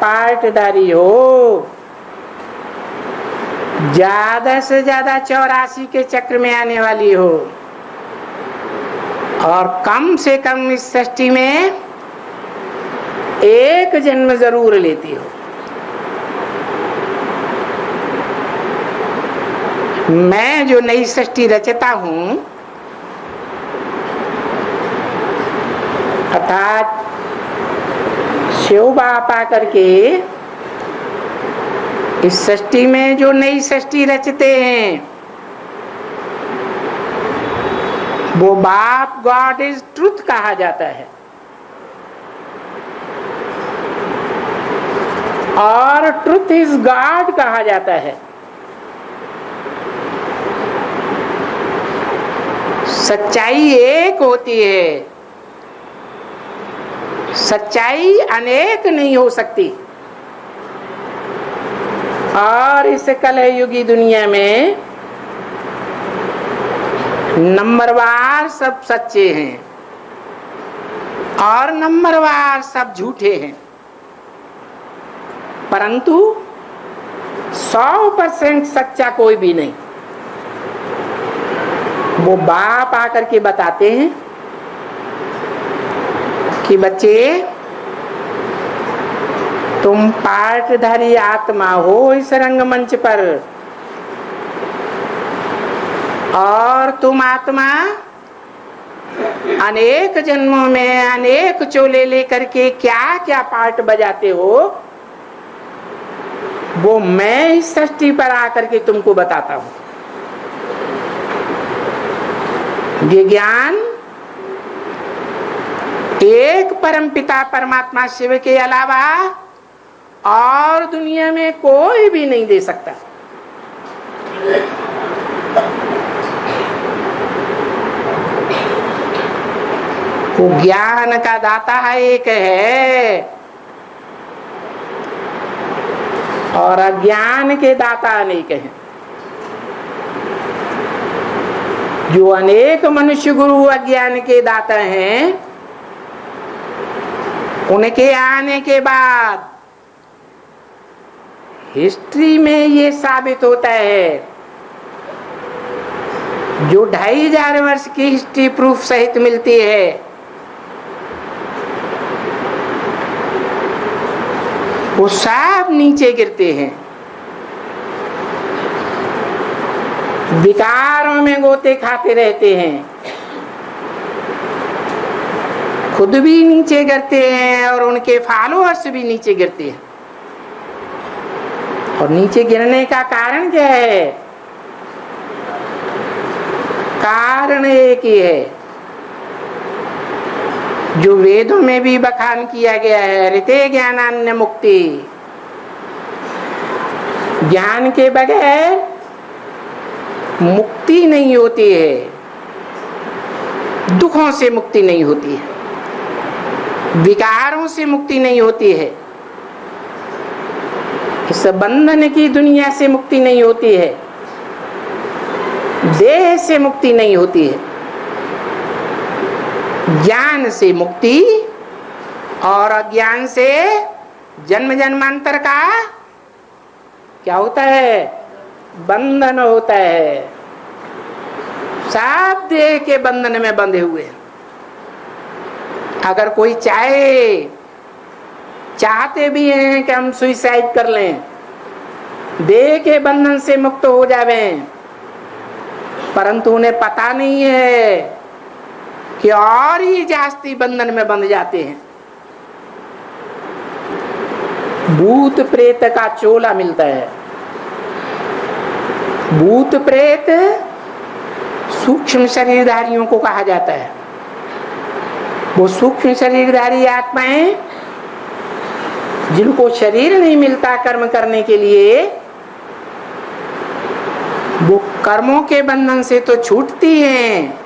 पार्टदारी हो, ज्यादा से ज्यादा 84 के चक्र में आने वाली हो, और कम से कम इस सृष्टि में एक जन्म जरूर लेती हो। मैं जो नई सृष्टि रचता हूं, अर्थात शिव बापा करके इस सृष्टि में जो नई सृष्टि रचते हैं, वो बाप गॉड इज ट्रुथ कहा जाता है। और ट्रुथ इज गॉड कहा जाता है। सच्चाई एक होती है, सच्चाई अनेक नहीं हो सकती। और इस कलयुगी दुनिया में नंबरवार सब सच्चे हैं और नंबरवार सब झूठे हैं, परंतु 100% सच्चा कोई भी नहीं। वो बाप आकर के बताते हैं कि बच्चे, तुम पार्टधारी आत्मा हो इस रंगमंच पर, और तुम आत्मा अनेक जन्मों में अनेक चोले लेकर के क्या क्या पार्ट बजाते हो, वो मैं इस सृष्टि पर आकर के तुमको बताता हूं। ये ज्ञान एक परमपिता परमात्मा शिव के अलावा और दुनिया में कोई भी नहीं दे सकता। वो ज्ञान का दाता एक है और अज्ञान के दाता अनेक हैं। जो अनेक मनुष्य गुरु अज्ञान के दाता हैं, उनके आने के बाद हिस्ट्री में ये साबित होता है, जो 2500 वर्ष की हिस्ट्री प्रूफ सहित मिलती है, वो सब नीचे गिरते हैं, विकारों में गोते खाते रहते हैं, खुद भी नीचे गिरते हैं और उनके फॉलोअर्स भी नीचे गिरते हैं। और नीचे गिरने का कारण क्या है? कारण एक ही है, जो वेदों में भी बखान किया गया है, ऋते ज्ञानान्य मुक्ति। ज्ञान के बगैर मुक्ति नहीं होती है, दुखों से मुक्ति नहीं होती है, विकारों से मुक्ति नहीं होती है, इस बंधन की दुनिया से मुक्ति नहीं होती है, देह से मुक्ति नहीं होती है। ज्ञान से मुक्ति और अज्ञान से जन्म जन्मांतर का क्या होता है? बंधन होता है। सब देह के बंधन में बंधे हुए हैं। अगर कोई चाहते भी हैं कि हम सुइसाइड कर लें, देह के बंधन से मुक्त हो जावें, परंतु उन्हें पता नहीं है कि और ही जास्ती बंधन में बंध जाते हैं। भूत प्रेत का चोला मिलता है। भूत प्रेत सूक्ष्म शरीरधारियों को कहा जाता है। वो सूक्ष्म शरीरधारी आत्माएं जिनको शरीर नहीं मिलता कर्म करने के लिए, वो कर्मों के बंधन से तो छूटती हैं,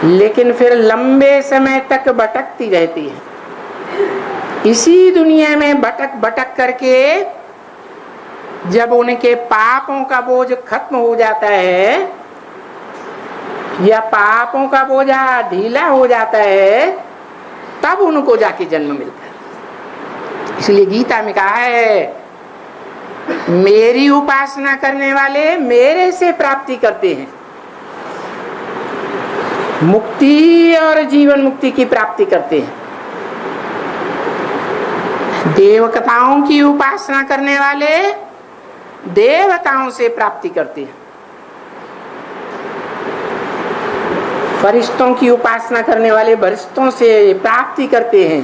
लेकिन फिर लंबे समय तक भटकती रहती है। इसी दुनिया में भटक भटक करके जब उनके पापों का बोझ खत्म हो जाता है या पापों का बोझा ढीला हो जाता है, तब उनको जाके जन्म मिलता है। इसलिए गीता में कहा है, मेरी उपासना करने वाले मेरे से प्राप्ति करते हैं, मुक्ति और जीवन मुक्ति की प्राप्ति करते हैं। देवताओं की उपासना करने वाले देवताओं से प्राप्ति करते हैं, फरिश्तों की उपासना करने वाले फरिश्तों से प्राप्ति करते हैं,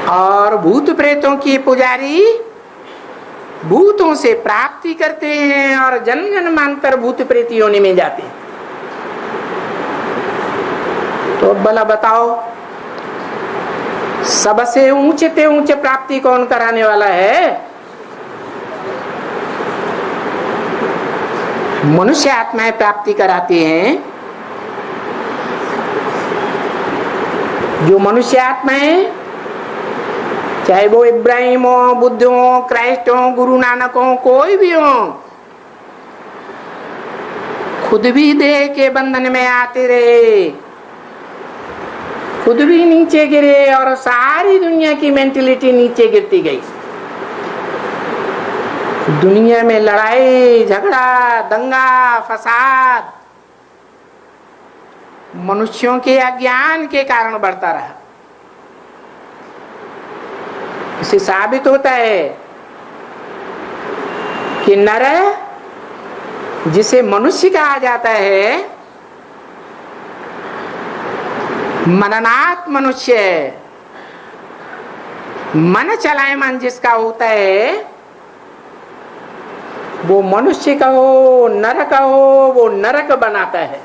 और भूत प्रेतों की पुजारी भूतों से प्राप्ति करते हैं और जन्म जन्मांतर भूत प्रेत योनि में जाते हैं। तो भला बताओ, सबसे ऊंचे से ऊंचे प्राप्ति कौन कराने वाला है? मनुष्य आत्माएं प्राप्ति कराती हैं। जो मनुष्य आत्माएं, चाहे वो इब्राहिम हो, बुद्ध हो, क्राइस्ट हो, गुरु नानक हो, कोई भी हो, खुद भी देह के बंधन में आते रहे, खुद भी नीचे गिरे और सारी दुनिया की मेंटेलिटी नीचे गिरती गई। दुनिया में लड़ाई झगड़ा दंगा फसाद मनुष्यों के अज्ञान के कारण बढ़ता रहा। इससे साबित होता है कि नर, जिसे मनुष्य कहा जाता है, मननात् मनुष्य, मन चलायमान जिसका होता है, वो मनुष्य का हो नर का हो, वो नरक बनाता है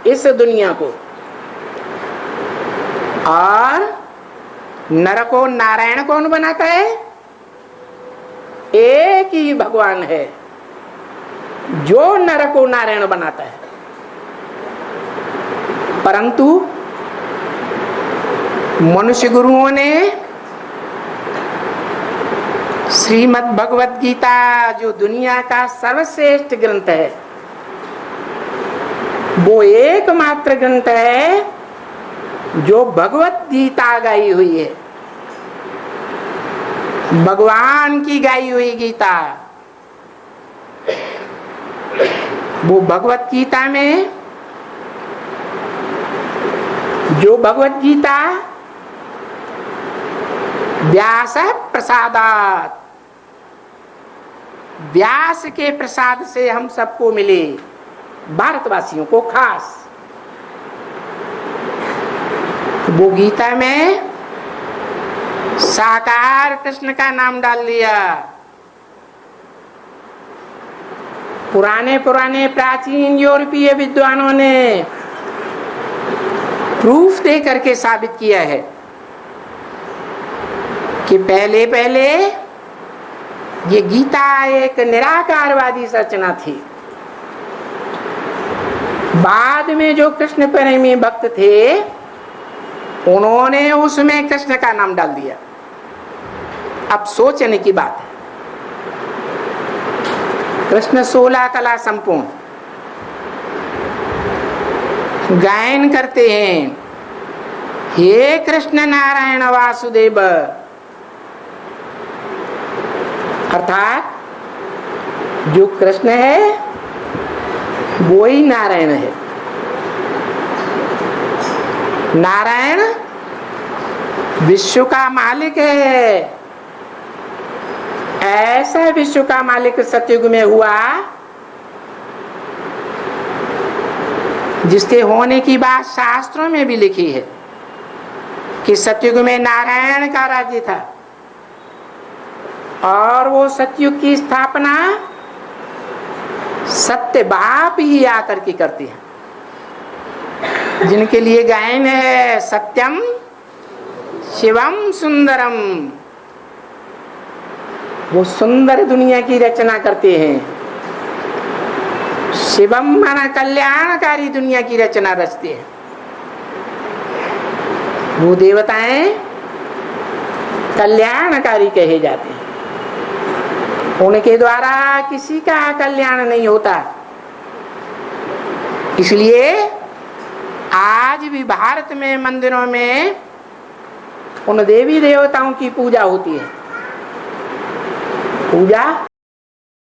इस दुनिया को, और नर को नारायण कौन बनाता है? एक ही भगवान है जो नर को नारायण बनाता है। परंतु मनुष्य गुरुओं ने श्रीमद् भगवत गीता, जो दुनिया का सर्वश्रेष्ठ ग्रंथ है, वो एकमात्र ग्रंथ है जो भगवत गीता गाई हुई है, भगवान की गाई हुई गीता। वो भगवत गीता में, जो भगवत गीता व्यास प्रसादात, व्यास के प्रसाद से हम सबको मिले, भारतवासियों को खास। वो गीता में साकार कृष्ण का नाम डाल लिया। पुराने प्राचीन यूरोपीय विद्वानों ने प्रूफ दे करके साबित किया है कि पहले ये गीता एक निराकारवादी रचना थी। बाद में जो कृष्ण प्रेमी भक्त थे, उन्होंने उसमें कृष्ण का नाम डाल दिया। अब सोचने की बात है, कृष्ण 16 कला संपूर्ण गायन करते हैं, हे कृष्ण नारायण वासुदेव, अर्थात जो कृष्ण है वो ही नारायण है। नारायण विश्व का मालिक है। ऐसा विश्व का मालिक सतयुग में हुआ जिसके होने की बात शास्त्रों में भी लिखी है कि सतयुग में नारायण का राज्य था, और वो सतयुग की स्थापना सत्य बाप ही आकर के करती है, जिनके लिए गायन है सत्यम शिवम सुंदरम। वो सुंदर दुनिया की रचना करते हैं। शिवम माना कल्याणकारी दुनिया की रचना रचते हैं। वो देवताएं कल्याणकारी कहे जाते हैं। उनके द्वारा किसी का कल्याण नहीं होता। इसलिए आज भी भारत में मंदिरों में उन देवी देवताओं की पूजा होती है। पूजा